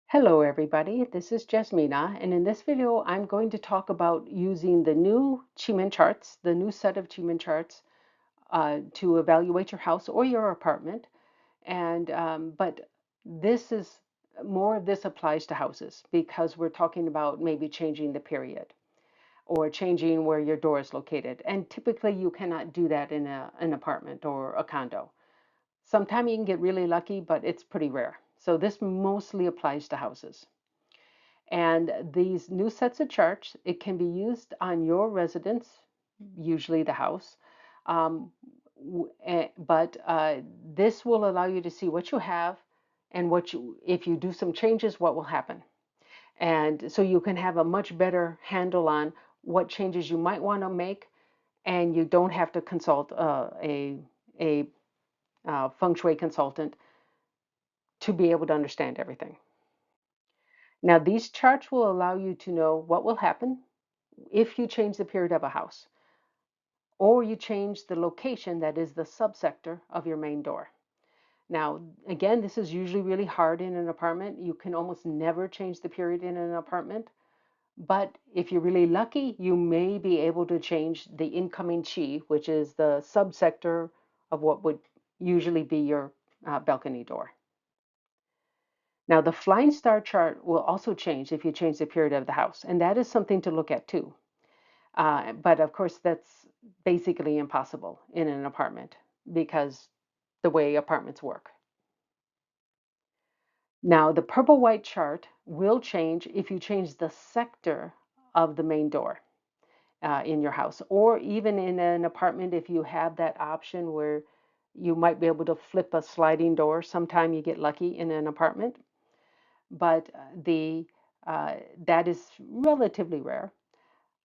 Hello everybody, this is Jasmina, and in this video I'm going to talk about using the new Qi Men charts, the new set of Qi Men charts to evaluate your house or your apartment. But this is more of this applies to houses because we're talking about maybe changing the period or changing where your door is located. And typically you cannot do that in an apartment or a condo. Sometimes you can get really lucky, but it's pretty rare. So this mostly applies to houses. And these new sets of charts, it can be used on your residence, usually the house. Um, but this will allow you to see what you have and if you do some changes, what will happen. And so you can have a much better handle on what changes you might want to make, and you don't have to consult a feng shui consultant to be able to understand everything. Now, these charts will allow you to know what will happen if you change the period of a house or you change the location, that is the subsector of your main door. Now, again, this is usually really hard in an apartment. You can almost never change the period in an apartment. But if you're really lucky, you may be able to change the incoming chi, which is the subsector of what would usually be your balcony door. Now, the flying star chart will also change if you change the period of the house, and that is something to look at too. But of course, that's basically impossible in an apartment because the way apartments work. Now, the purple-white chart will change if you change the sector of the main door in your house, or even in an apartment if you have that option where you might be able to flip a sliding door. Sometime you get lucky in an apartment, but that is relatively rare.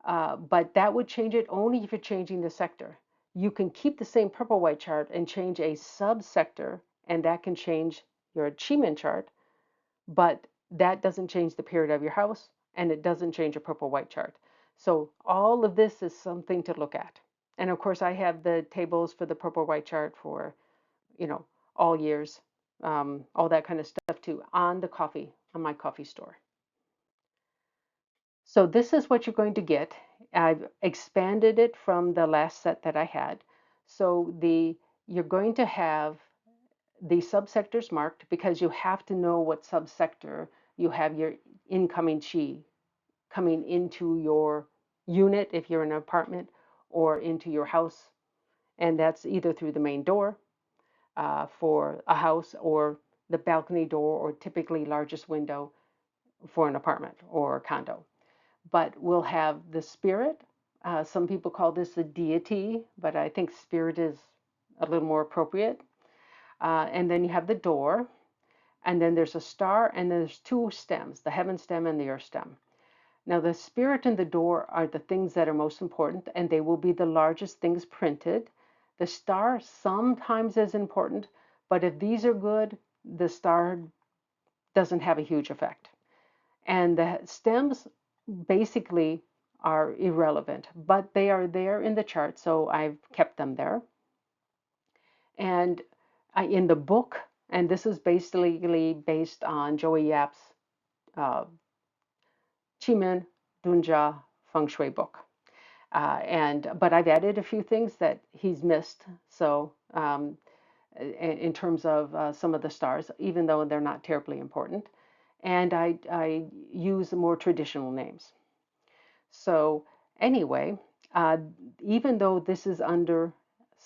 But that would change it only if you're changing the sector. You can keep the same purple-white chart and change a subsector, and that can change your Qi Men chart, but that doesn't change the period of your house, and it doesn't change your purple-white chart. So all of this is something to look at. And of course, I have the tables for the purple-white chart for, all years, all that kind of stuff too, on my coffee store. So this is what you're going to get. I've expanded it from the last set that I had. So you're going to have the subsectors marked because you have to know what subsector you have your incoming chi coming into your unit if you're in an apartment or into your house. And that's either through the main door for a house or the balcony door or typically largest window for an apartment or a condo. But we'll have the spirit. Some people call this the deity, but I think spirit is a little more appropriate. And then you have the door, and then there's a star, and then there's two stems, the heaven stem and the earth stem. Now, the spirit and the door are the things that are most important, and they will be the largest things printed. The star sometimes is important, but if these are good, the star doesn't have a huge effect. And the stems basically are irrelevant, but they are there in the chart, so I've kept them there. And in the book, and this is basically based on Joey Yap's uh, Chimen Dunja Feng Shui book. But I've added a few things that he's missed. So in terms of some of the stars, even though they're not terribly important, and I use more traditional names. So anyway, uh, even though this is under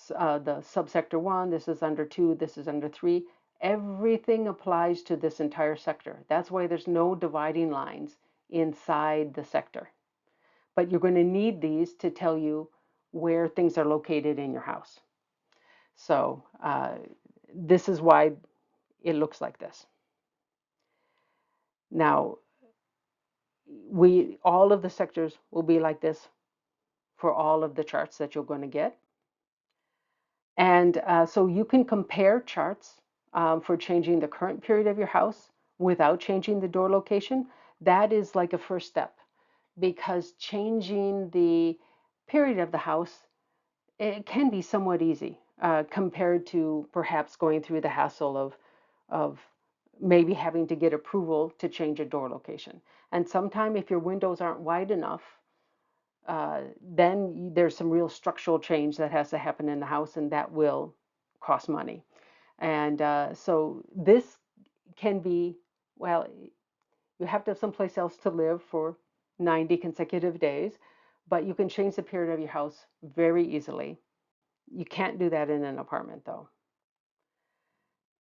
the subsector 1, this is under 2, this is under 3, everything applies to this entire sector. That's why there's no dividing lines inside the sector. But you're going to need these to tell you where things are located in your house. So this is why it looks like this. Now, all of the sectors will be like this for all of the charts that you're going to get. And so you can compare charts for changing the current period of your house without changing the door location. That is like a first step because changing the period of the house, it can be somewhat easy compared to perhaps going through the hassle of maybe having to get approval to change a door location. And sometime if your windows aren't wide enough, then there's some real structural change that has to happen in the house, and that will cost money. And so this can be, well, you have to have someplace else to live for 90 consecutive days, but you can change the period of your house very easily. You can't do that in an apartment, though.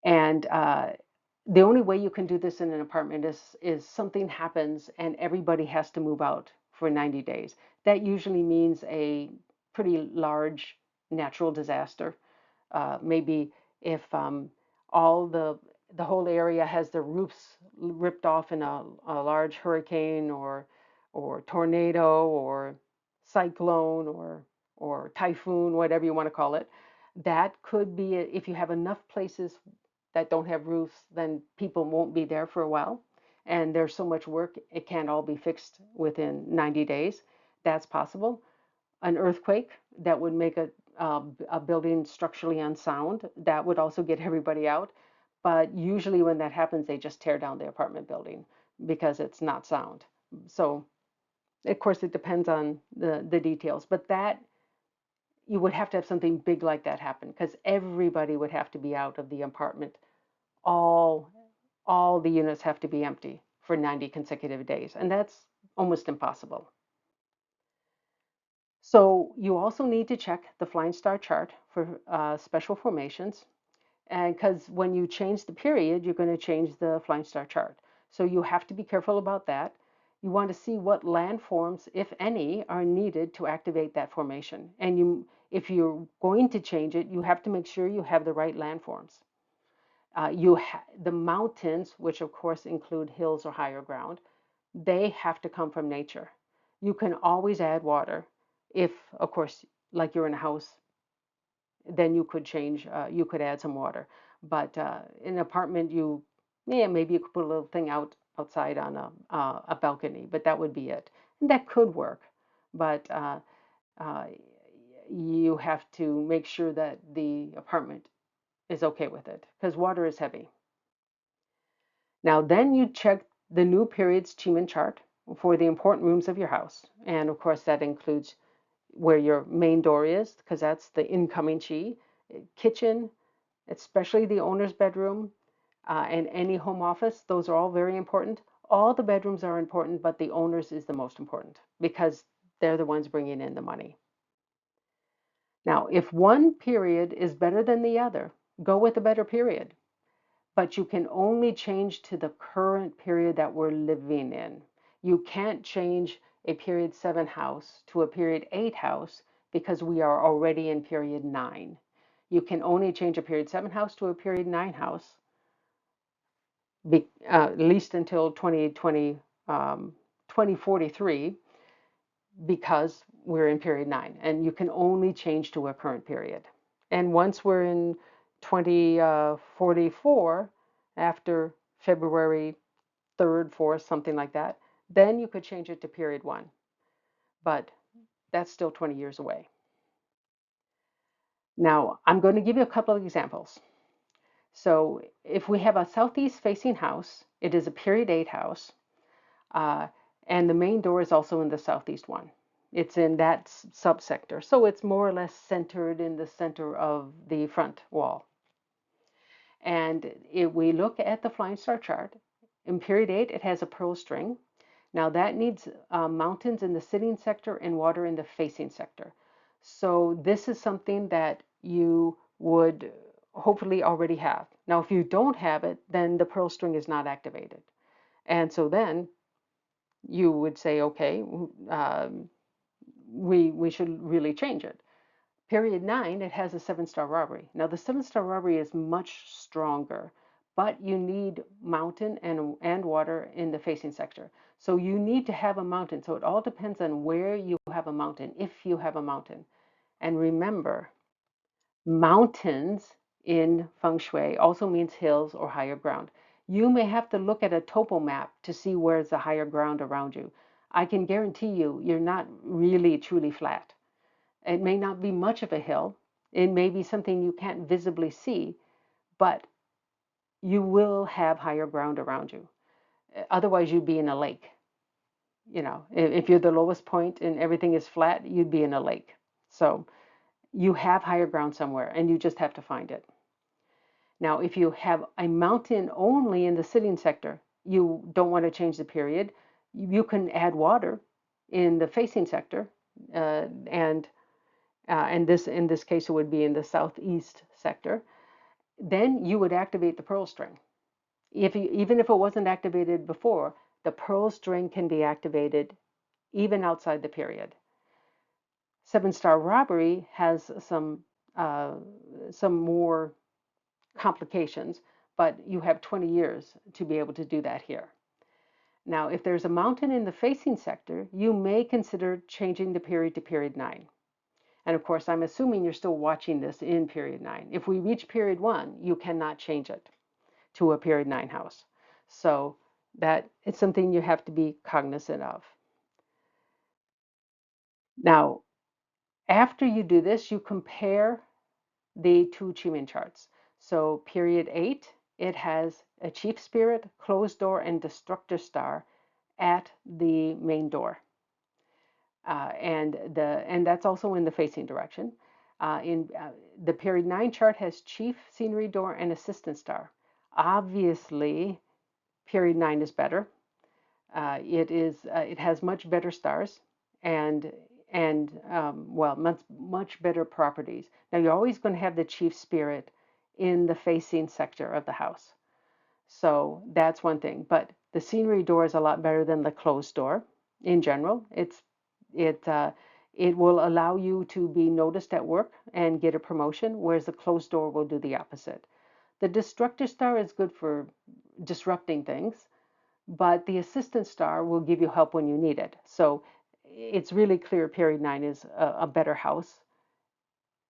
And the only way you can do this in an apartment is something happens and everybody has to move out for 90 days. That usually means a pretty large natural disaster. Maybe if all the whole area has their roofs ripped off in a large hurricane or tornado or cyclone or typhoon, whatever you want to call it. That could be if you have enough places that don't have roofs, then people won't be there for a while. And there's so much work, it can't all be fixed within 90 days. That's possible. An earthquake that would make a building structurally unsound, that would also get everybody out. But usually when that happens, they just tear down the apartment building because it's not sound. So, of course, it depends on the details. But that you would have to have something big like that happen because everybody would have to be out of the apartment. All all the units have to be empty for 90 consecutive days, and that's almost impossible. So you also need to check the Flying Star chart for special formations, and because when you change the period, you're going to change the Flying Star chart. So you have to be careful about that. You want to see what landforms, if any, are needed to activate that formation. And if you're going to change it, you have to make sure you have the right landforms. The mountains, which of course include hills or higher ground, they have to come from nature. You can always add water if, of course, like you're in a house, then you could add some water. But in an apartment, yeah, maybe you could put a little thing outside on a balcony, but that would be it. And that could work, but uh, you have to make sure that the apartment is okay with it because water is heavy. Now, then you check the new period's Qi Men chart for the important rooms of your house. And of course, that includes where your main door is, because that's the incoming Qi, kitchen, especially the owner's bedroom, and any home office. Those are all very important. All the bedrooms are important, but the owner's is the most important because they're the ones bringing in the money. Now, if one period is better than the other, go with the better period. But you can only change to the current period that we're living in. You can't change a period 7 house to a period 8 house because we are already in period 9. You can only change a period 7 house to a period 9 house, at least until 2043, because we're in period 9. And you can only change to a current period. And once we're in 2044, after February 3rd, 4th, something like that, then you could change it to period 1. But that's still 20 years away. Now, I'm going to give you a couple of examples. So if we have a southeast facing house, it is a period 8 house, uh, and the main door is also in the southeast one. It's in that subsector, so it's more or less centered in the center of the front wall. And if we look at the Flying Star chart, in period 8, it has a pearl string. Now that needs mountains in the sitting sector and water in the facing sector. So this is something that you would hopefully already have. Now, if you don't have it, then the pearl string is not activated. And so then you would say, okay, we should really change it. Period 9, it has a 7-star robbery. Now, the 7-star robbery is much stronger, but you need mountain and water in the facing sector. So you need to have a mountain. So it all depends on where you have a mountain, if you have a mountain. And remember, mountains in feng shui also means hills or higher ground. You may have to look at a topo map to see where's the higher ground around you. I can guarantee you, you're not really truly flat. It may not be much of a hill. It may be something you can't visibly see, but you will have higher ground around you. Otherwise, you'd be in a lake. If you're the lowest point and everything is flat, you'd be in a lake. So you have higher ground somewhere, and you just have to find it. Now, if you have a mountain only in the sitting sector, you don't want to change the period. You can add water in the facing sector, and this in this case it would be in the southeast sector. Then you would activate the pearl string. Even if it wasn't activated before, the pearl string can be activated even outside the period. Seven-star robbery has some more complications, but you have 20 years to be able to do that here. Now, if there's a mountain in the facing sector, you may consider changing the period to period 9. And of course, I'm assuming you're still watching this in period 9. If we reach period 1, you cannot change it to a period 9 house. So that it's something you have to be cognizant of. Now, after you do this, you compare the two Qi Men charts. So period 8, it has a chief spirit, closed door, and destructor star at the main door. And that's also in the facing direction. In the period 9 chart has chief, scenery door, and assistant star. Obviously, period 9 is better. It has much better stars and well, much better properties. Now you're always going to have the chief spirit in the facing sector of the house, so that's one thing. But the scenery door is a lot better than the closed door in general. It will allow you to be noticed at work and get a promotion, whereas the closed door will do the opposite. The destructor star is good for disrupting things, but the assistant star will give you help when you need it. So it's really clear period 9 is a better house,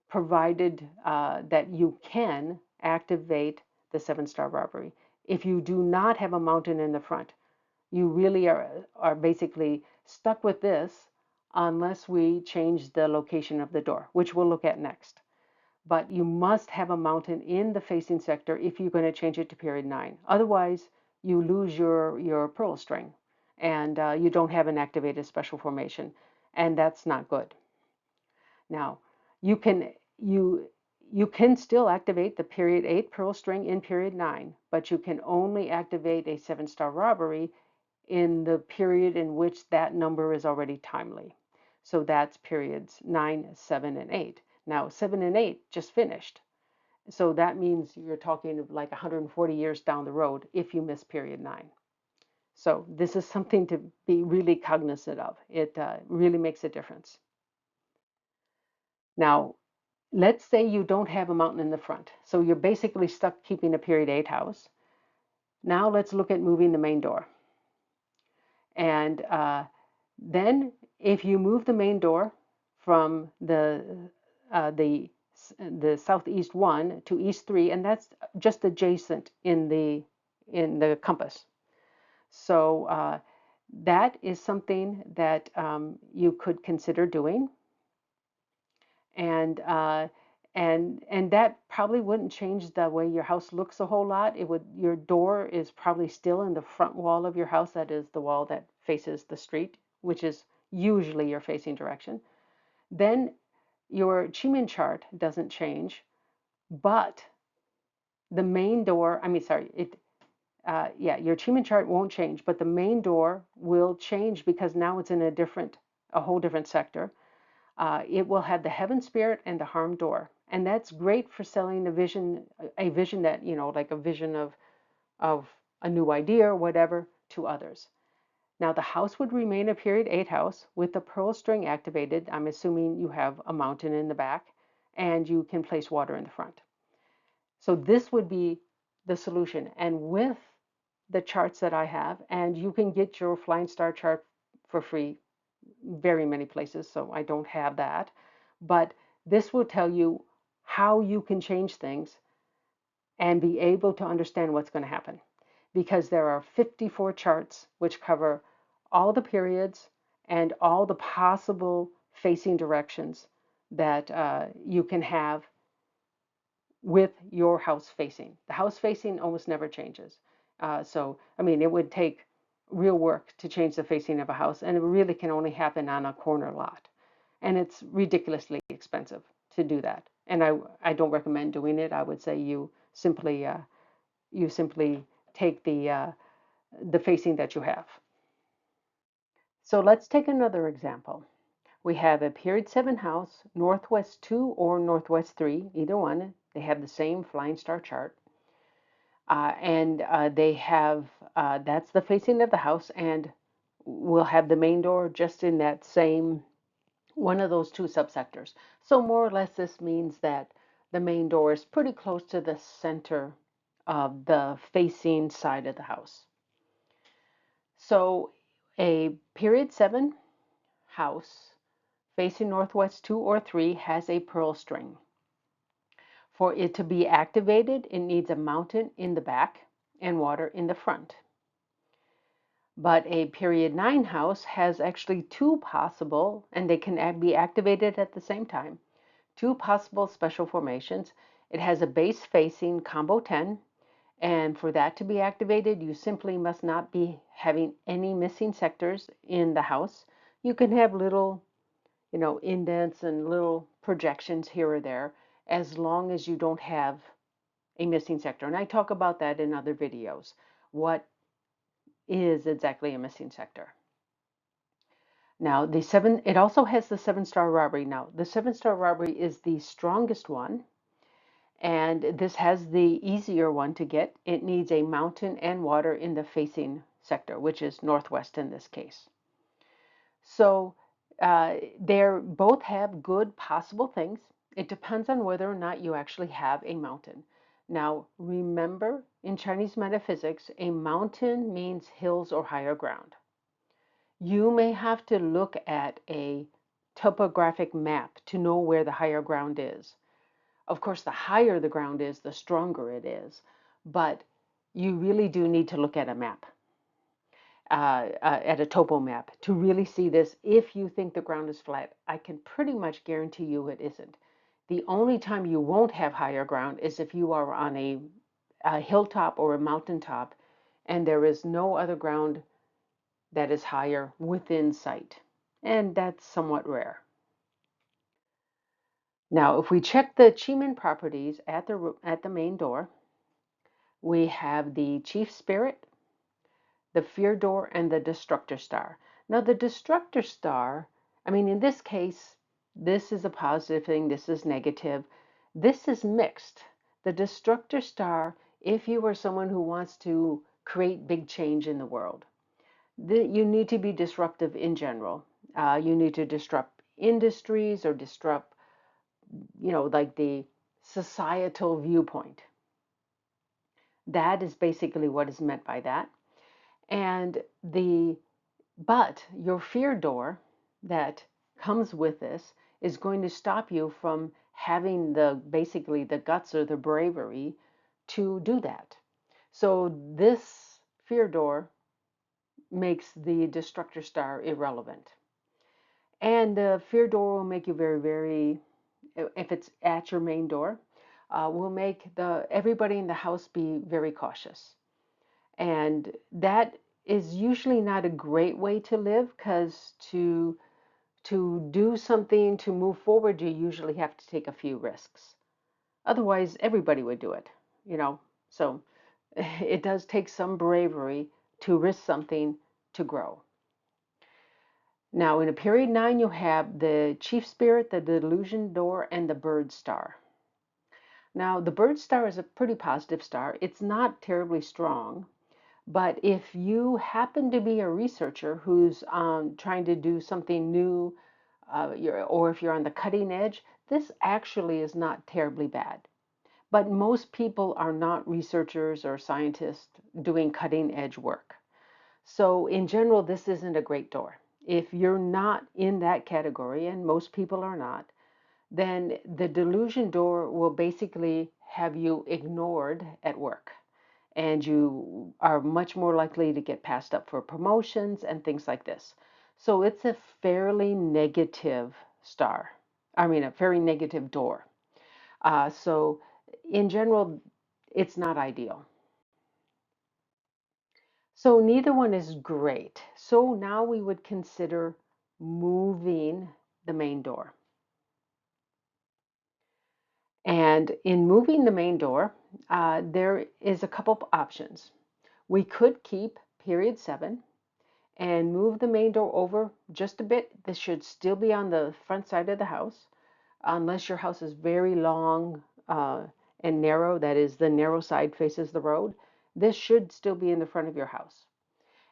provided that you can activate the 7-star robbery. If you do not have a mountain in the front, you really are basically stuck with this unless we change the location of the door, which we'll look at next. But you must have a mountain in the facing sector if you're going to change it to period 9. Otherwise, you lose your pearl string, and you don't have an activated special formation, and that's not good. Now, you can you can still activate the period 8 pearl string in period 9, but you can only activate a 7-star robbery in the period in which that number is already timely. So that's periods 9, 7, and 8. Now, 7 and 8 just finished. So that means you're talking of like 140 years down the road if you miss period 9. So this is something to be really cognizant of. It really makes a difference. Now, let's say you don't have a mountain in the front. So you're basically stuck keeping a period 8 house. Now let's look at moving the main door. And then if you move the main door from the southeast 1 to east 3, and that's just adjacent in the compass. So that is something that you could consider doing, and that probably wouldn't change the way your house looks a whole lot. Your door is probably still in the front wall of your house. That is the wall that faces the street, which is usually your facing direction. Then your Qi Men chart doesn't change, but the main door, I mean, sorry, your Qi Men chart won't change, but the main door will change because now it's in a whole different sector. It will have the heaven spirit and the harm door, and that's great for selling a vision that, like a vision of a new idea or whatever to others. Now the house would remain a period 8 house with the pearl string activated. I'm assuming you have a mountain in the back and you can place water in the front. So this would be the solution. And with the charts that I have, and you can get your Flying Star chart for free very many places, so I don't have that. But this will tell you how you can change things and be able to understand what's going to happen. Because there are 54 charts which cover all the periods and all the possible facing directions that you can have with your house facing. The house facing almost never changes. So, I mean, it would take real work to change the facing of a house, and it really can only happen on a corner lot. And it's ridiculously expensive to do that. And I don't recommend doing it. I would say you simply take the facing that you have. So let's take another example. We have a period 7 house, Northwest 2 or Northwest 3, either one. They have the same flying star chart. And they have, that's the facing of the house, and we'll have the main door just in that same, one of those two subsectors. So more or less this means that the main door is pretty close to the center of the facing side of the house. So a period 7 house facing Northwest 2 or 3 has a pearl string. For it to be activated, it needs a mountain in the back and water in the front. But a period 9 house has actually two possible, and they can be activated at the same time, two possible special formations. It has a base facing combo 10, and for that to be activated, you simply must not be having any missing sectors in the house. You can have little, indents and little projections here or there, as long as you don't have a missing sector. And I talk about that in other videos. What is exactly a missing sector? Now, it also has the 7-star robbery. Now, the 7-star robbery is the strongest one, and this has the easier one to get. It needs a mountain and water in the facing sector, which is northwest in this case. So they both have good possible things. It depends on whether or not you actually have a mountain. Now, remember, in Chinese metaphysics, a mountain means hills or higher ground. You may have to look at a topographic map to know where the higher ground is. Of course, the higher the ground is, the stronger it is. But you really do need to look at a map. At a topo map to really see this. If you think the ground is flat, I can pretty much guarantee you it isn't. The only time you won't have higher ground is if you are on a hilltop or a mountaintop and there is no other ground that is higher within sight. And that's somewhat rare. Now, if we check the Qi Men properties at the main door, we have the chief spirit, the fear door, and the destructor star. Now, the destructor star, I mean, in this case, this is a positive thing, this is negative. This is mixed. The destructor star, if you are someone who wants to create big change in the world, you need to be disruptive in general. You need to disrupt industries or disrupt, like the societal viewpoint. That is basically what is meant by that. And but your fear door that comes with this is going to stop you from having basically the guts or the bravery to do that. So this fear door makes the destructor star irrelevant. And the fear door will make you very, very, if it's at your main door, will make everybody in the house be very cautious. And that is usually not a great way to live, because to do something to move forward, you usually have to take a few risks. Otherwise, everybody would do it, So it does take some bravery to risk something to grow. Now, in a period 9, you have the chief spirit, the delusion door, and the bird star. Now, the bird star is a pretty positive star. It's not terribly strong. But if you happen to be a researcher who's trying to do something new, or if you're on the cutting edge, this actually is not terribly bad. But most people are not researchers or scientists doing cutting edge work. So in general, this isn't a great door. If you're not in that category, and most people are not, then the delusion door will basically have you ignored at work. And you are much more likely to get passed up for promotions and things like this. So it's a fairly negative star. I mean, a very negative door. So in general, it's not ideal. So neither one is great. So now we would consider moving the main door. And in moving the main door, there is a couple of options. We could keep period 7 and move the main door over just a bit. This should still be on the front side of the house, unless your house is very long and narrow, that is, the narrow side faces the road. This should still be in the front of your house.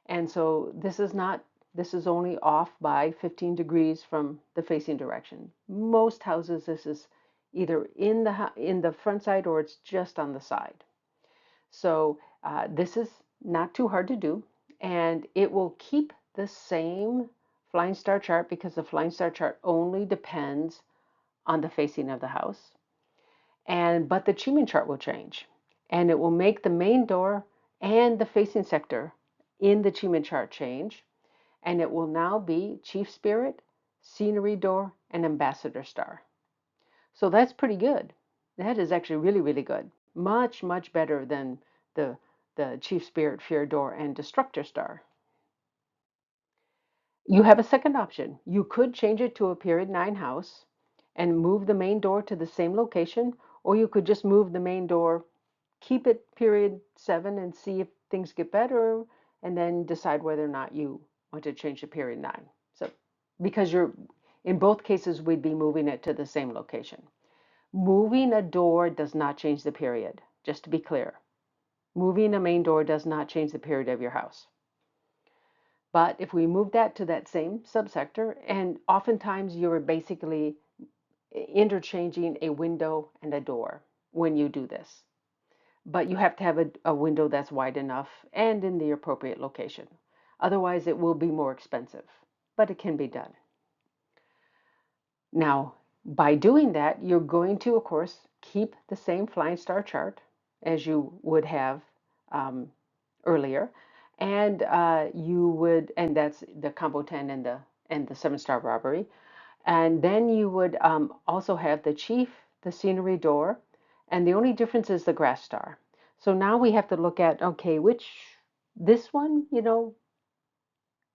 And so this is only off by 15 degrees from the facing direction. Most houses, this is either in the front side or it's just on the side. So this is not too hard to do, and it will keep the same flying star chart because the flying star chart only depends on the facing of the house. But the Qi Men chart will change, and it will make the main door and the facing sector in the Qi Men chart change, and it will now be Chief Spirit, Scenery Door, and Ambassador Star. So that's pretty good. That is actually really, really good. Much, much better than the Chief Spirit, Fear Door, and Destructor Star. You have a second option. You could change it to a period 9 house and move the main door to the same location, or you could just move the main door, keep it period 7 and see if things get better, and then decide whether or not you want to change to period 9. So, because in both cases, we'd be moving it to the same location. Moving a door does not change the period, just to be clear. Moving a main door does not change the period of your house. But if we move that to that same subsector, and oftentimes you're basically interchanging a window and a door when you do this. But you have to have a window that's wide enough and in the appropriate location. Otherwise, it will be more expensive, but it can be done. Now, by doing that, you're going to, of course, keep the same flying star chart as you would have earlier, and and that's the combo 10 and the 7-star robbery, and then you would also have the chief, the scenery door, and the only difference is the grass star. So now we have to look at, okay, this one,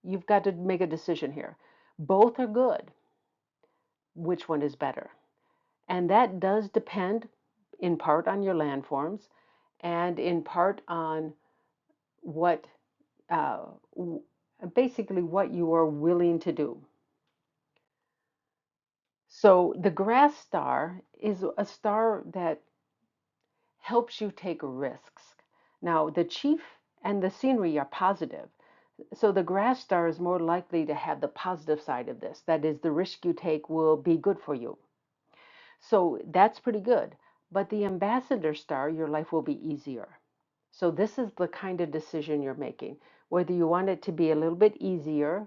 you've got to make a decision here. Both are good. Which one is better? And that does depend in part on your landforms and in part on what, uh, basically what you are willing to do. So the grass star is a star that helps you take risks. Now, the chief and the scenery are positive. So the grass star is more likely to have the positive side of this. That is, the risk you take will be good for you. So that's pretty good. But the ambassador star, your life will be easier. So this is the kind of decision you're making, whether you want it to be a little bit easier,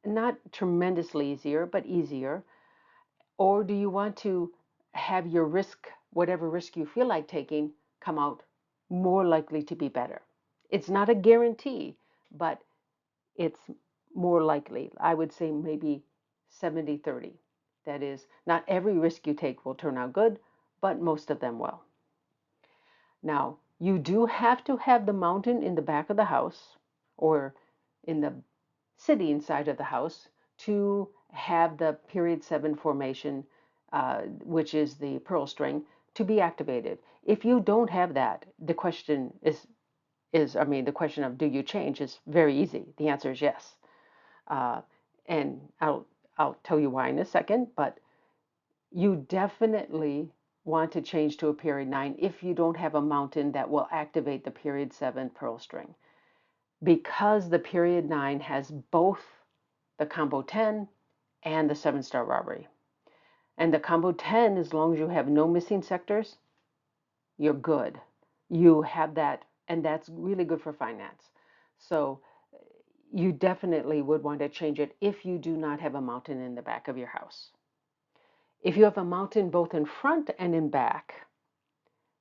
not tremendously easier, but easier, or do you want to have your risk, whatever risk you feel like taking, come out more likely to be better? It's not a guarantee, but it's more likely. I would say maybe 70-30. That is, not every risk you take will turn out good, but most of them will. Now, you do have to have the mountain in the back of the house or in the city inside of the house to have the period 7 formation, which is the pearl string, to be activated. If you don't have that, the question the question of do you change is very easy. The answer is yes. Uh, and I'll tell you why in a second, but you definitely want to change to a period 9 if you don't have a mountain that will activate the period 7 pearl string, because the period 9 has both the combo 10 and the 7-star robbery. And the combo 10, as long as you have no missing sectors, you're good. You have that, and that's really good for finance. So you definitely would want to change it if you do not have a mountain in the back of your house. If you have a mountain both in front and in back,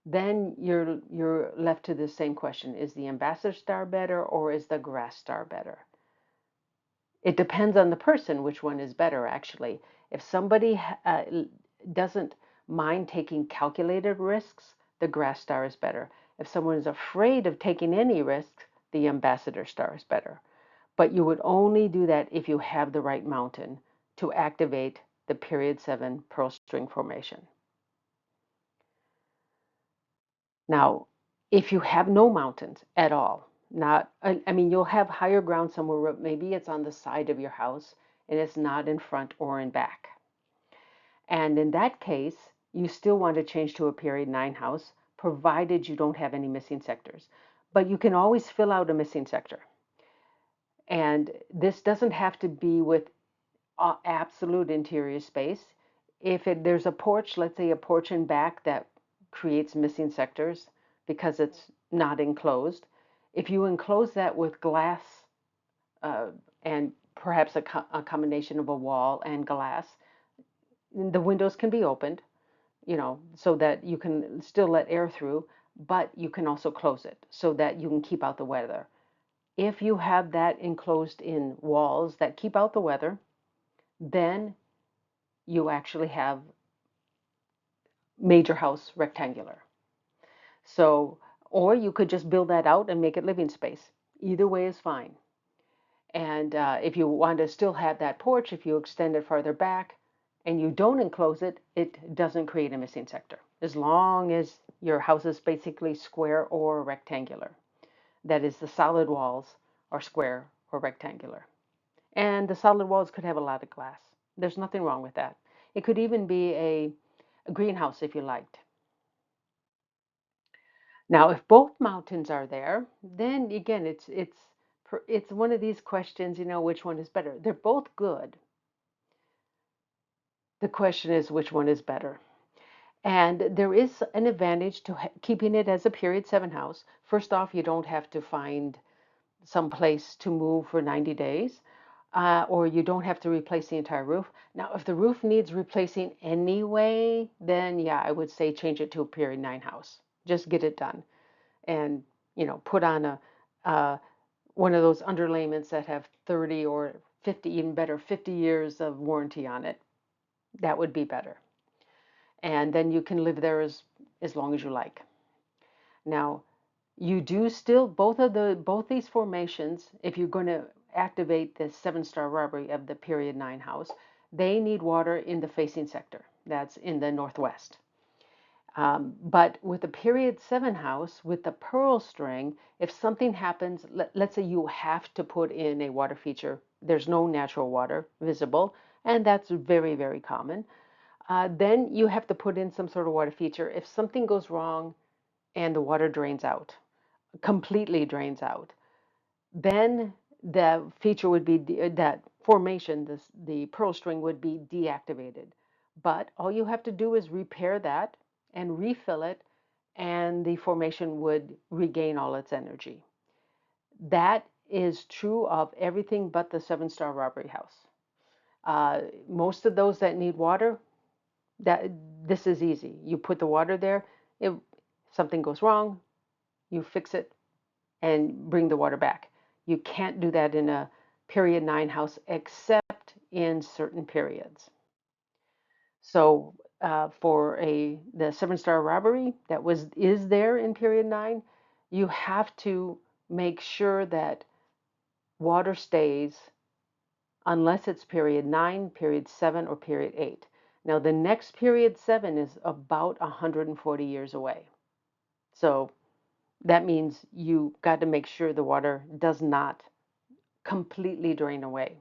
then you're left to the same question. Is the ambassador star better or is the grass star better? It depends on the person which one is better, actually. If somebody doesn't mind taking calculated risks, the grass star is better. If someone is afraid of taking any risks, the ambassador star is better. But you would only do that if you have the right mountain to activate the period 7 pearl string formation. Now, if you have no mountains at all, not, I mean, you'll have higher ground somewhere where maybe it's on the side of your house and it's not in front or in back. And in that case, you still want to change to a period 9 house, provided you don't have any missing sectors. But you can always fill out a missing sector. And this doesn't have to be with absolute interior space. If there's a porch, let's say a porch in back that creates missing sectors because it's not enclosed, if you enclose that with glass and perhaps a combination of a wall and glass, the windows can be opened, so that you can still let air through, but you can also close it so that you can keep out the weather. If you have that enclosed in walls that keep out the weather, then you actually have major house rectangular. So, or you could just build that out and make it living space. Either way is fine. And if you want to still have that porch, if you extend it farther back and you don't enclose it, it doesn't create a missing sector, as long as your house is basically square or rectangular. That is, the solid walls are square or rectangular. And the solid walls could have a lot of glass. There's nothing wrong with that. It could even be a greenhouse if you liked. Now, if both mountains are there, then again, it's one of these questions, which one is better? They're both good. The question is which one is better. And there is an advantage to keeping it as a period 7 house. First off, you don't have to find some place to move for 90 days, or you don't have to replace the entire roof. Now, if the roof needs replacing anyway, then yeah, I would say change it to a period 9 house. Just get it done. And put on one of those underlayments that have 30 or 50, even better, 50 years of warranty on it. That would be better. And then you can live there as long as you like. Now, you do still both these formations, if you're going to activate the 7-star robbery of the period 9 house, they need water in the facing sector. That's in the northwest. But with the period 7 house, with the pearl string, if something happens, let's say you have to put in a water feature, there's no natural water visible, and that's very, very common. Then you have to put in some sort of water feature. If something goes wrong and the water drains out, completely drains out, then the feature would be that formation, the pearl string would be deactivated. But all you have to do is repair that and refill it, and the formation would regain all its energy. That is true of everything but the 7-star robbery house. Most of those that need water, this is easy. You put the water there, if something goes wrong, you fix it and bring the water back. You can't do that in a period 9 house except in certain periods. So for the 7-star robbery that is there in period 9, you have to make sure that water stays unless it's period 9, period 7, or period 8. Now the next period 7 is about 140 years away. So that means you got to make sure the water does not completely drain away.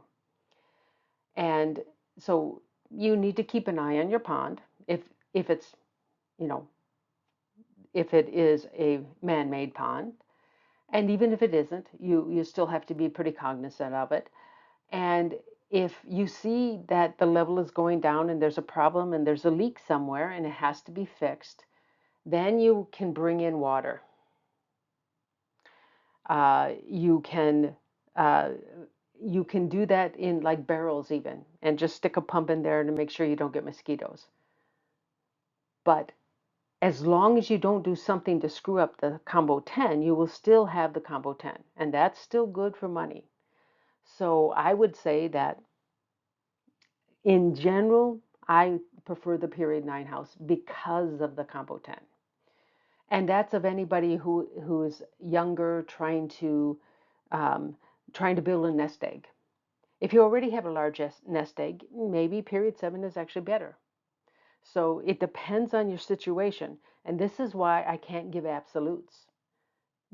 And so you need to keep an eye on your pond if it's, you know, if it is a man-made pond. And even if it isn't, you still have to be pretty cognizant of it. And if you see that the level is going down and there's a problem and there's a leak somewhere and it has to be fixed, then you can bring in water. You can do that in like barrels even, and just stick a pump in there to make sure you don't get mosquitoes. But as long as you don't do something to screw up the combo 10, you will still have the combo 10, and that's still good for money. So I would say that in general, I prefer the period 9 house because of the combo 10. And that's of anybody who's younger, um, trying to build a nest egg. If you already have a large nest egg, maybe period 7 is actually better. So it depends on your situation. And this is why I can't give absolutes,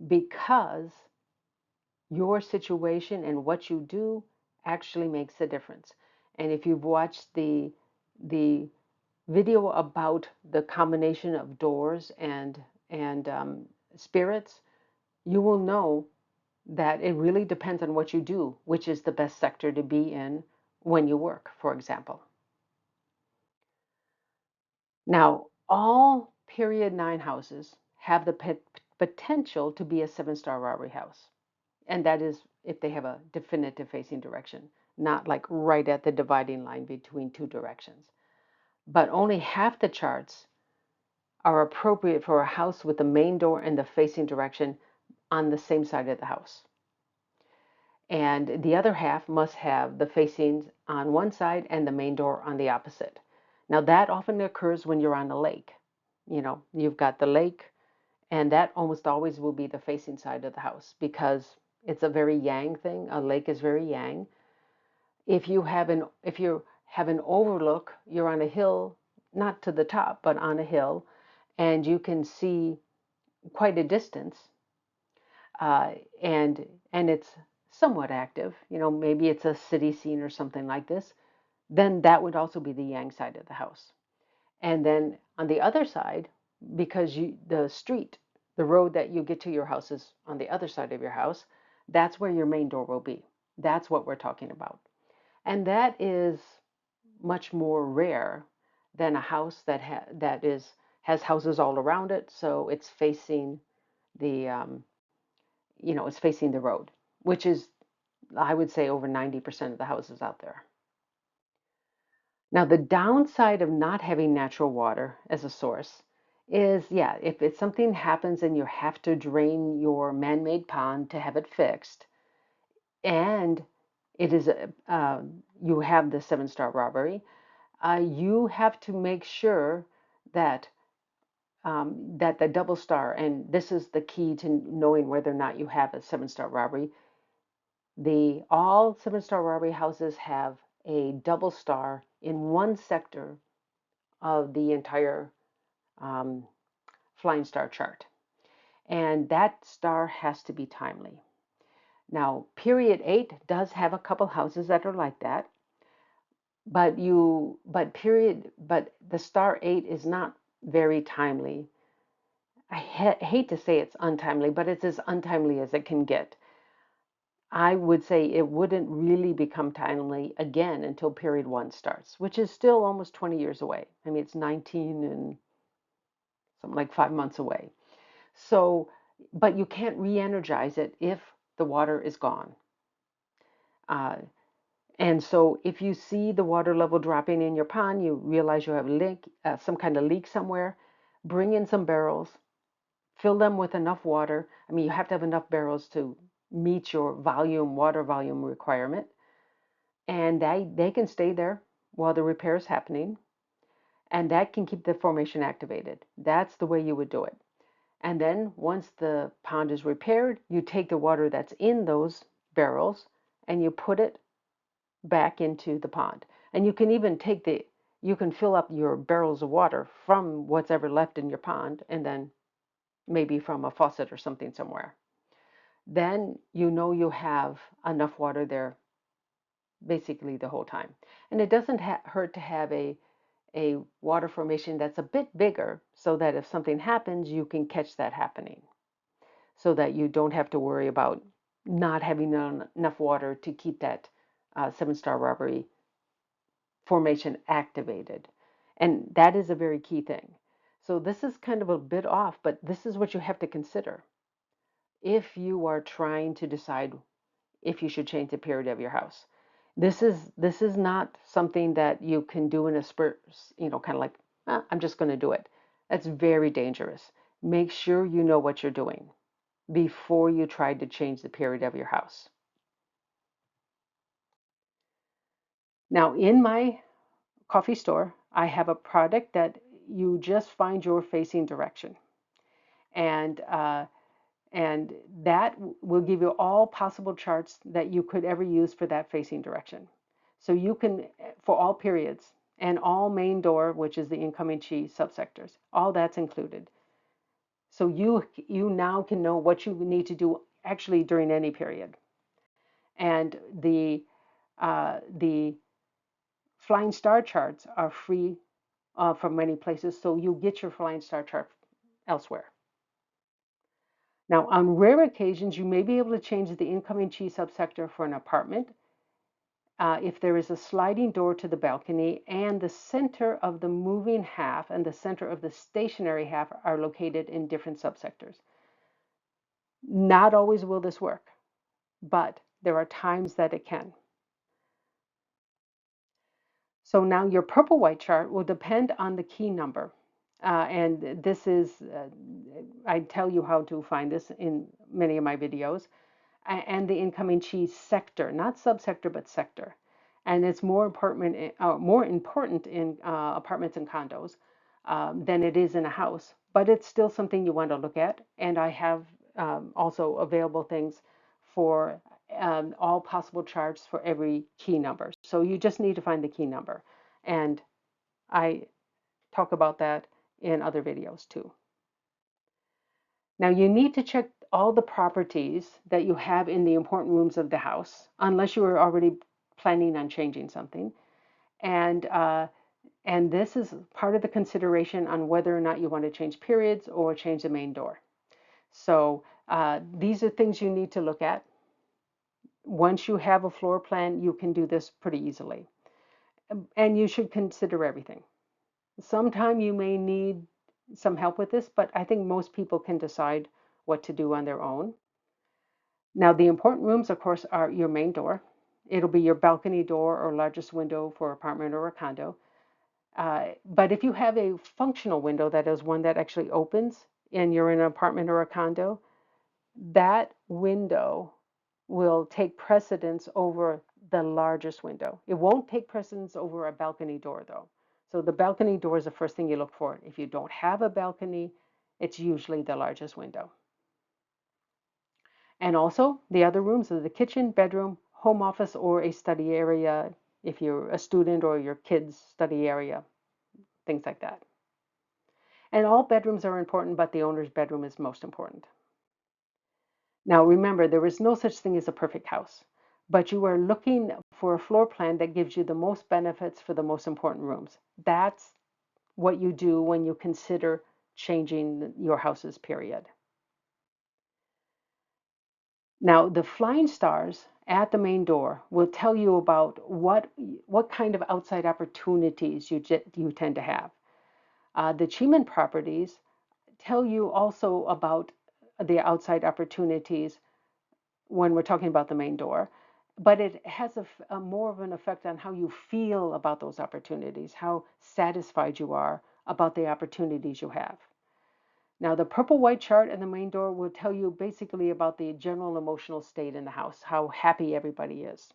because your situation and what you do actually makes a difference. And if you've watched the video about the combination of doors and spirits, you will know that it really depends on what you do, which is the best sector to be in when you work, for example. Now, all period 9 houses have the potential to be a 7-star robbery house. And that is if they have a definitive facing direction, not like right at the dividing line between two directions. But only half the charts are appropriate for a house with the main door and the facing direction on the same side of the house. And the other half must have the facings on one side and the main door on the opposite. Now, that often occurs when you're on a lake. You know, you've got the lake, and that almost always will be the facing side of the house because it's a very yang thing. A lake is very yang. If you have an overlook, you're on a hill, not to the top, but on a hill, and you can see quite a distance, uh, and it's somewhat active. You know, maybe it's a city scene or something like this. Then that would also be the yang side of the house. And then on the other side, because the road that you get to your house is on the other side of your house, that's where your main door will be. That's what we're talking about. And that is much more rare than a house that has houses all around it, so it's facing the it's facing the road, which is, I would say, over 90% of the houses out there. Now, the downside of not having natural water as a source is, yeah, if it's something happens and you have to drain your man-made pond to have it fixed, and it is you have the 7-star robbery, you have to make sure that that the double star, and this is the key to knowing whether or not you have a 7-star robbery. The all 7-star robbery houses have a double star in one sector of the entire um, flying star chart, and that star has to be timely. Now, period 8 does have a couple houses that are like that, but the star 8 is not very timely. I hate to say it's untimely, but it's as untimely as it can get. I would say it wouldn't really become timely again until period 1 starts, which is still almost 20 years away. I mean, it's 19 and something like 5 months away. So, but you can't re-energize it if the water is gone. Uh, and so if you see the water level dropping in your pond, you realize you have a leak, some kind of leak somewhere, bring in some barrels, fill them with enough water. I mean, you have to have enough barrels to meet your water volume requirement. And they can stay there while the repair is happening. And that can keep the formation activated. That's the way you would do it. And then once the pond is repaired, you take the water that's in those barrels and you put it back into the pond. And you can even you can fill up your barrels of water from what's ever left in your pond, and then maybe from a faucet or something somewhere. Then you know you have enough water there basically the whole time. And it doesn't hurt to have a water formation that's a bit bigger so that if something happens, you can catch that happening, so that you don't have to worry about not having enough water to keep that 7-star robbery formation activated. And that is a very key thing. So this is kind of a bit off, but this is what you have to consider if you are trying to decide if you should change the period of your house. This is not something that you can do in a spurt, kind of like, I'm just going to do it. That's very dangerous. Make sure you know what you're doing before you try to change the period of your house. Now, in my coffee store, I have a product that you just find your facing direction. And and that will give you all possible charts that you could ever use for that facing direction. So you can, for all periods and all main door, which is the incoming Qi subsectors, all that's included. So you now can know what you need to do actually during any period. And the flying star charts are free from many places, so you get your flying star chart elsewhere. Now, on rare occasions, you may be able to change the incoming Qi subsector for an apartment if there is a sliding door to the balcony and the center of the moving half and the center of the stationary half are located in different subsectors. Not always will this work, but there are times that it can. So now your purple-white chart will depend on the key number. And this is, I tell you how to find this in many of my videos, and the incoming Qi sector, not subsector, but sector. And it's more important in apartments and condos than it is in a house. But it's still something you want to look at. And I have also available things for all possible charts for every key number. So you just need to find the key number. And I talk about that in other videos too. Now you need to check all the properties that you have in the important rooms of the house, unless you are already planning on changing something. And and this is part of the consideration on whether or not you want to change periods or change the main door. So these are things you need to look at. Once you have a floor plan, you can do this pretty easily. And you should consider everything. Sometime you may need some help with this, but I think most people can decide what to do on their own. Now, the important rooms, of course, are your main door. It'll be your balcony door or largest window for apartment or a condo. But if you have a functional window, that is one that actually opens and you're in an apartment or a condo, that window will take precedence over the largest window. It won't take precedence over a balcony door, though. So the balcony door is the first thing you look for. If you don't have a balcony, it's usually the largest window. And also, the other rooms are the kitchen, bedroom, home office, or a study area if you're a student or your kids' study area, things like that. And all bedrooms are important, but the owner's bedroom is most important. Now, remember, there is no such thing as a perfect house, but you are looking for a floor plan that gives you the most benefits for the most important rooms. That's what you do when you consider changing your house's period. Now, the flying stars at the main door will tell you about what kind of outside opportunities you tend to have. The Qi Men properties tell you also about the outside opportunities when we're talking about the main door, but it has a more of an effect on how you feel about those opportunities, how satisfied you are about the opportunities you have. Now, the purple-white chart and the main door will tell you basically about the general emotional state in the house, how happy everybody is.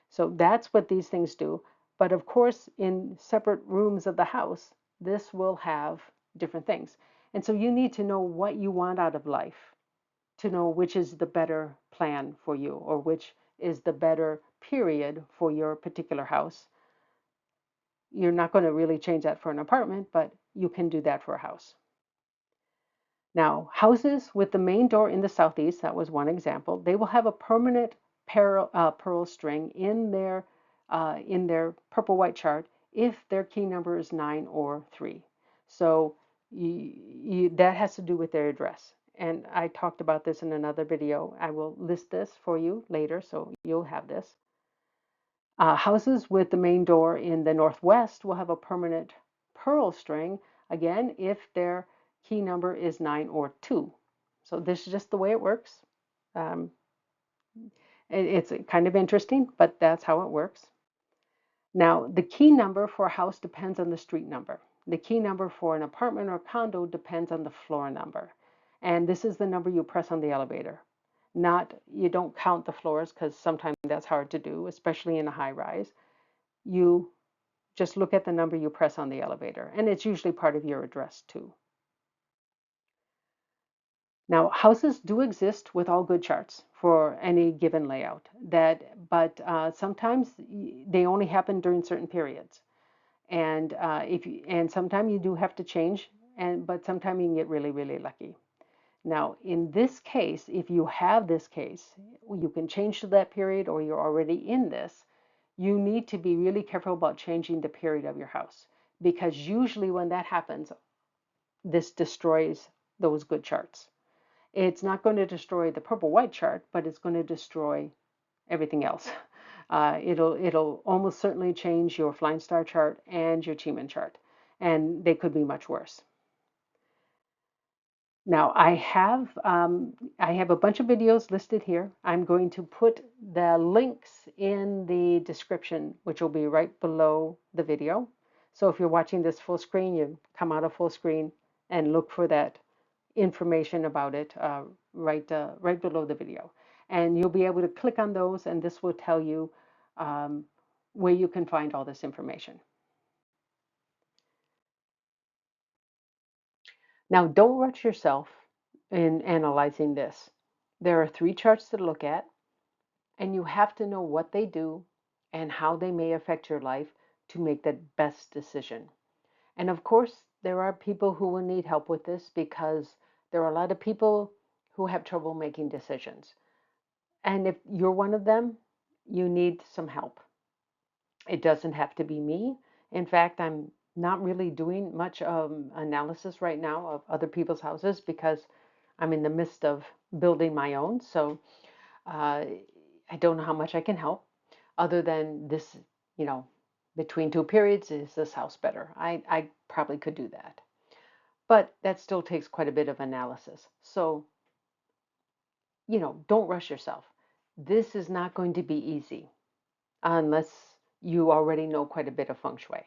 So that's what these things do. But of course, in separate rooms of the house, this will have different things. And so you need to know what you want out of life to know which is the better plan for you or which is the better period for your particular house. You're not going to really change that for an apartment, but you can do that for a house. Now, houses with the main door in the southeast, that was one example, they will have a permanent pearl string in their purple-white chart if their key number is 9 or 3. So that has to do with their address. And I talked about this in another video. I will list this for you later, so you'll have this. Houses with the main door in the northwest will have a permanent pearl string, again, if their key number is 9 or 2. So this is just the way it works. Um, it's kind of interesting, but that's how it works. Now, the key number for a house depends on the street number. The key number for an apartment or condo depends on the floor number. And this is the number you press on the elevator. You don't count the floors because sometimes that's hard to do, especially in a high rise. You just look at the number you press on the elevator, and it's usually part of your address too. Now, houses do exist with all good charts for any given layout. But sometimes they only happen during certain periods, and sometimes you do have to change, but sometimes you can get really, really lucky. Now, in this case, if you have this case, you can change to that period, or you're already in this. You need to be really careful about changing the period of your house, because usually when that happens, this destroys those good charts. It's not going to destroy the purple white chart, but it's going to destroy everything else. It'll almost certainly change your flying star chart and your Qi Men chart, and they could be much worse. Now I have a bunch of videos listed here. I'm going to put the links in the description, which will be right below the video. So if you're watching this full screen, you come out of full screen and look for that information about it right below the video. And you'll be able to click on those, and this will tell you um, where you can find all this information. Now, don't rush yourself in analyzing this. There are 3 charts to look at, and you have to know what they do and how they may affect your life to make the best decision. And of course, there are people who will need help with this, because there are a lot of people who have trouble making decisions. And if you're one of them, you need some help. It doesn't have to be me. In fact, I'm not really doing much analysis right now of other people's houses, because I'm in the midst of building my own. So uh, I don't know how much I can help, other than this, you know, between 2 periods, is this house better? I probably could do that. But that still takes quite a bit of analysis. So, don't rush yourself. This is not going to be easy unless you already know quite a bit of feng shui.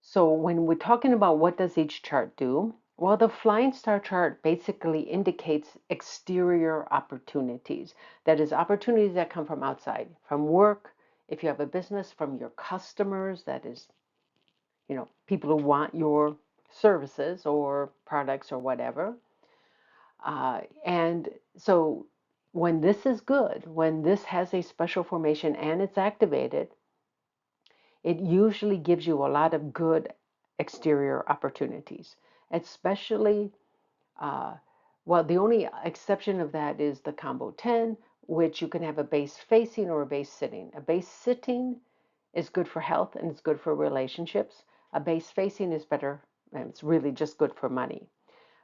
So when we're talking about what does each chart do, well, the flying star chart basically indicates exterior opportunities. That is, opportunities that come from outside, from work, if you have a business, from your customers, that is, people who want your services or products or whatever. And so when this is good, when this has a special formation and it's activated, it usually gives you a lot of good exterior opportunities, especially, uh, well, the only exception of that is the combo 10, which you can have a base facing or a base sitting. A base sitting is good for health and it's good for relationships. A base facing is better, and it's really just good for money.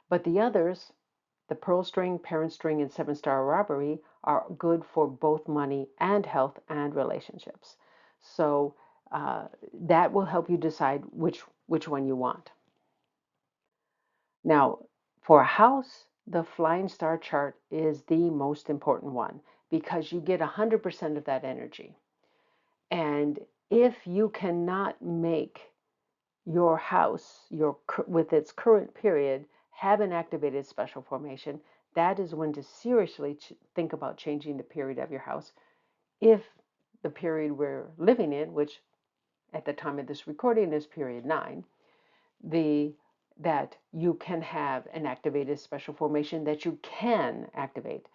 But the others, the pearl string, parent string, and 7-star robbery, are good for both money and health and relationships. So that will help you decide which one you want. Now, for a house, the flying star chart is the most important one, because you get 100% of that energy. And if you cannot make your house, with its current period, have an activated special formation, that is when to seriously think about changing the period of your house. If the period we're living in, which at the time of this recording is period 9, that you can have an activated special formation that you can activate.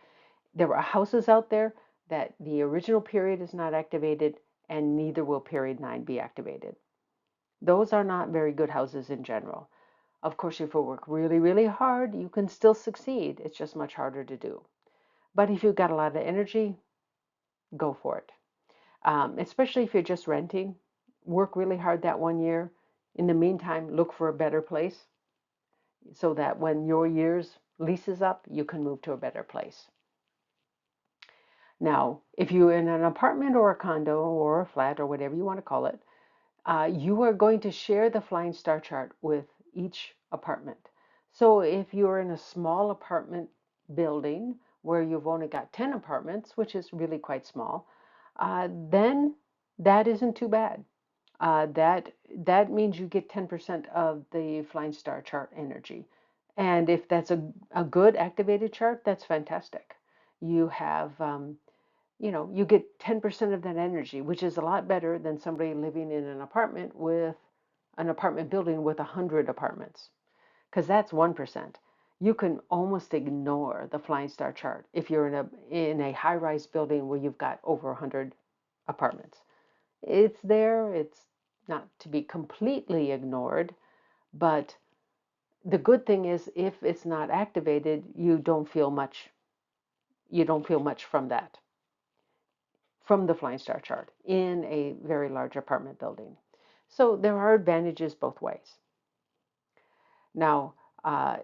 There are houses out there that the original period is not activated, and neither will period 9 be activated. Those are not very good houses in general. Of course, if you work really, really hard, you can still succeed. It's just much harder to do. But if you've got a lot of energy, go for it. Especially if you're just renting, work really hard that one year. In the meantime, look for a better place, so that when your year's lease is up, you can move to a better place. Now, if you're in an apartment or a condo or a flat or whatever you want to call it, you are going to share the flying star chart with each apartment. So if you're in a small apartment building where you've only got 10 apartments, which is really quite small, then that isn't too bad. That means you get 10% of the flying star chart energy. And if that's a good activated chart, that's fantastic. You have you get 10% of that energy, which is a lot better than somebody living in an apartment building with 100 apartments. because that's 1%. You can almost ignore the flying star chart if you're in a high-rise building where you've got over 100 apartments. It's there. It's not to be completely ignored, but the good thing is if it's not activated, you don't feel much. You don't feel much from that, from the flying star chart in a very large apartment building. So there are advantages both ways. Now, uh,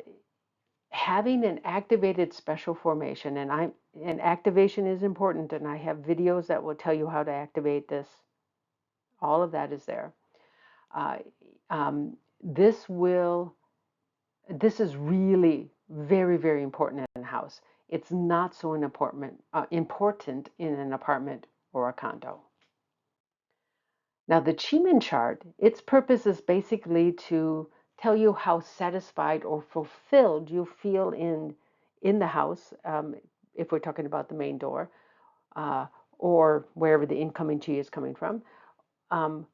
having an activated special formation, and activation is important, and I have videos that will tell you how to activate this. All of that is there. Uh, um, this will this is really very, very important in a house. It's not so important in an apartment or a condo. Now, the Qi Men chart, its purpose is basically to tell you how satisfied or fulfilled you feel in the house, if we're talking about the main door, uh, or wherever the incoming Qi is coming from. Um,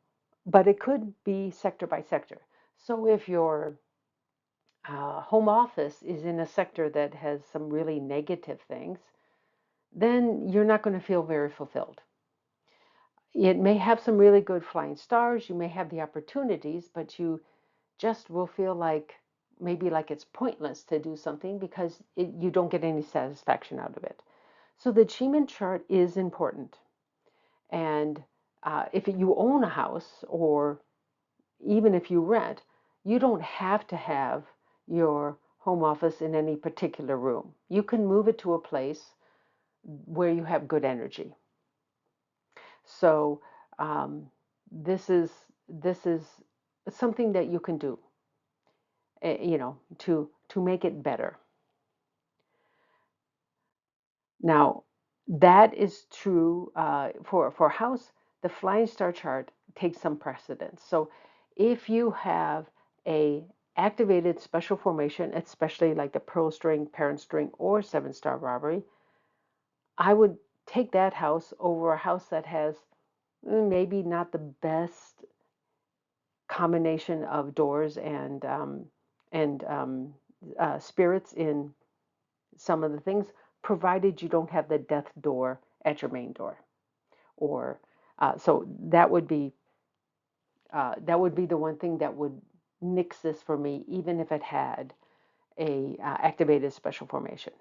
but it could be sector by sector. So if your home office is in a sector that has some really negative things, then you're not going to feel very fulfilled. It may have some really good flying stars, you may have the opportunities, but you just will feel like maybe like it's pointless to do something because you don't get any satisfaction out of it. So the Qi Men chart is important. And if you own a house or even if you rent, you don't have to have your home office in any particular room. You can move it to a place where you have good energy. So um, this is this is something that you can do, to make it better. Now, that is true for a house. The flying star chart takes some precedence. So if you have a activated special formation, especially like the pearl string, parent string, or 7-star robbery, I would take that house over a house that has maybe not the best combination of doors and spirits in some of the things, provided you don't have the death door at your main door. Or so that would be the one thing that would nix this for me, even if it had a activated special formation.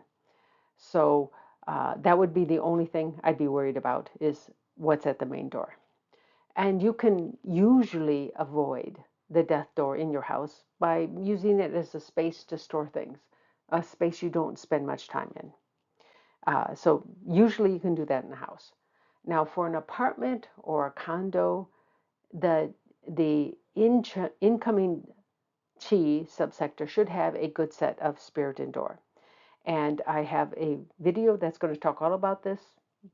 So that would be the only thing I'd be worried about is what's at the main door. And you can usually avoid the death door in your house by using it as a space to store things, a space you don't spend much time in. So usually you can do that in a house. Now, for an apartment or a condo, the incoming Qi subsector should have a good set of spirit and door. And I have a video that's going to talk all about this,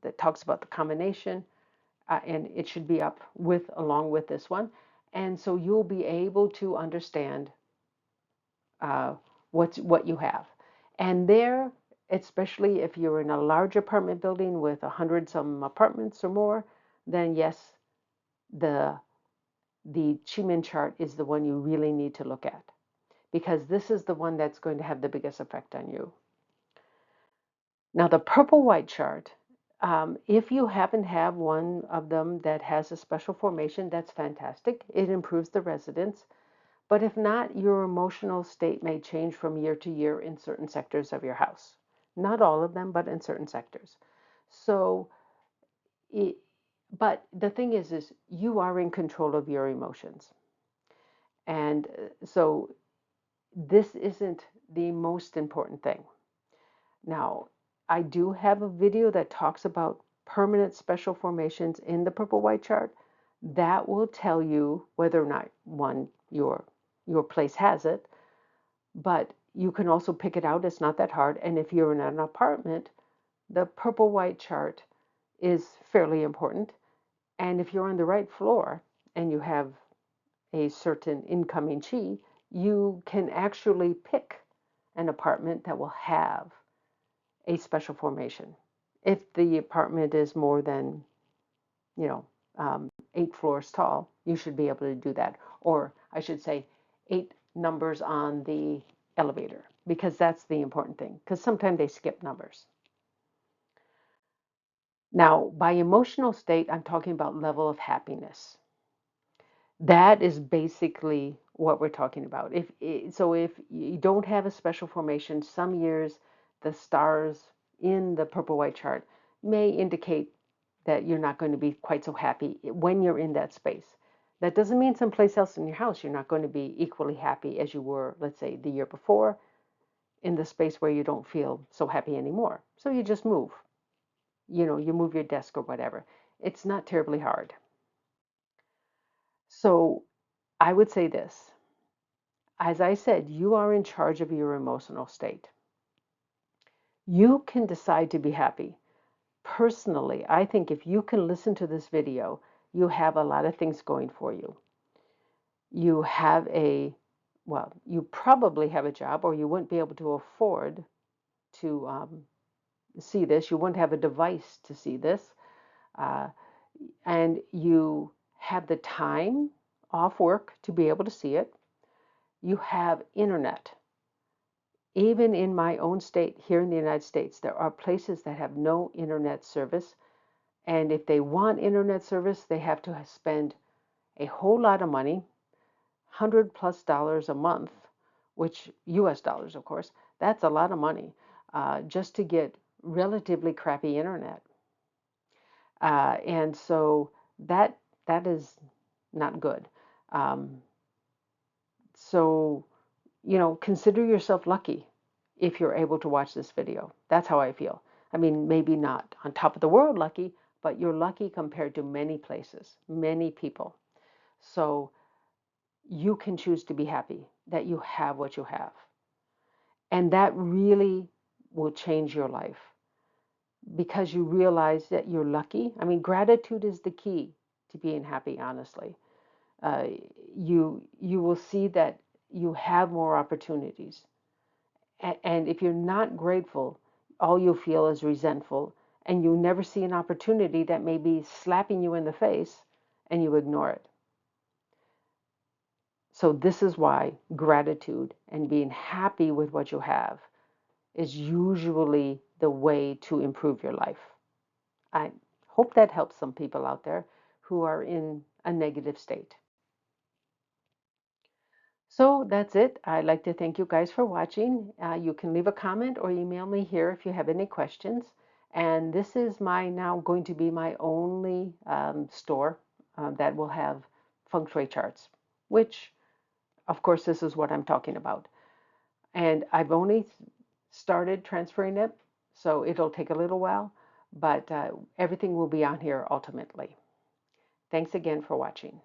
that talks about the combination, and it should be up along with this one. And so you'll be able to understand uh, what you have. And there, especially if you're in a large apartment building with 100 some apartments or more, then yes, the Qi Men chart is the one you really need to look at, because this is the one that's going to have the biggest effect on you. Now, the purple white chart, if you happen to have one of them that has a special formation, that's fantastic. It improves the residence. But if not, your emotional state may change from year to year in certain sectors of your house. Not all of them, but in certain sectors. So, but the thing is you are in control of your emotions. And so this isn't the most important thing. Now, I do have a video that talks about permanent special formations in the purple white chart. That will tell you whether or not your place has it, but you can also pick it out. It's not that hard. And if you're in an apartment, the purple white chart is fairly important. And if you're on the right floor and you have a certain incoming Qi, you can actually pick an apartment that will have a special formation. If the apartment is more than, 8 floors tall, you should be able to do that. Or I should say 8 numbers on the elevator, because that's the important thing, because sometimes they skip numbers. Now, by emotional state, I'm talking about level of happiness. That is basically what we're talking about. If you don't have a special formation, some years the stars in the purple white chart may indicate that you're not going to be quite so happy when you're in that space. That doesn't mean someplace else in your house you're not going to be equally happy as you were, let's say, the year before, in the space where you don't feel so happy anymore. So you just move. You move your desk or whatever. It's not terribly hard. So I would say this. As I said, you are in charge of your emotional state. You can decide to be happy. Personally, I think if you can listen to this video, you have a lot of things going for you. You have you probably have a job, or you wouldn't be able to afford to see this. You wouldn't have a device to see this. Uh, and you have the time off work to be able to see it. You have internet. Even in my own state here in the United States, there are places that have no internet service. And if they want internet service, they have to spend a whole lot of money, $100+ a month, which US dollars, of course. That's a lot of money just to get relatively crappy internet. And so that is not good. Um, so, consider yourself lucky if you're able to watch this video. That's how I feel. I mean, maybe not on top of the world lucky, but you're lucky compared to many places, many people. So you can choose to be happy that you have what you have. And that really will change your life because you realize that you're lucky. I mean, gratitude is the key to being happy, honestly. Uh, you will see that you have more opportunities. And if you're not grateful, all you'll feel is resentful, and you never see an opportunity that may be slapping you in the face, and you ignore it. So this is why gratitude and being happy with what you have is usually the way to improve your life. I hope that helps some people out there who are in a negative state. So that's it. I'd like to thank you guys for watching. You can leave a comment or email me here if you have any questions. And this is now going to be my only store that will have feng shui charts, which, of course, this is what I'm talking about. And I've only started transferring it, so it'll take a little while, but everything will be on here ultimately. Thanks again for watching.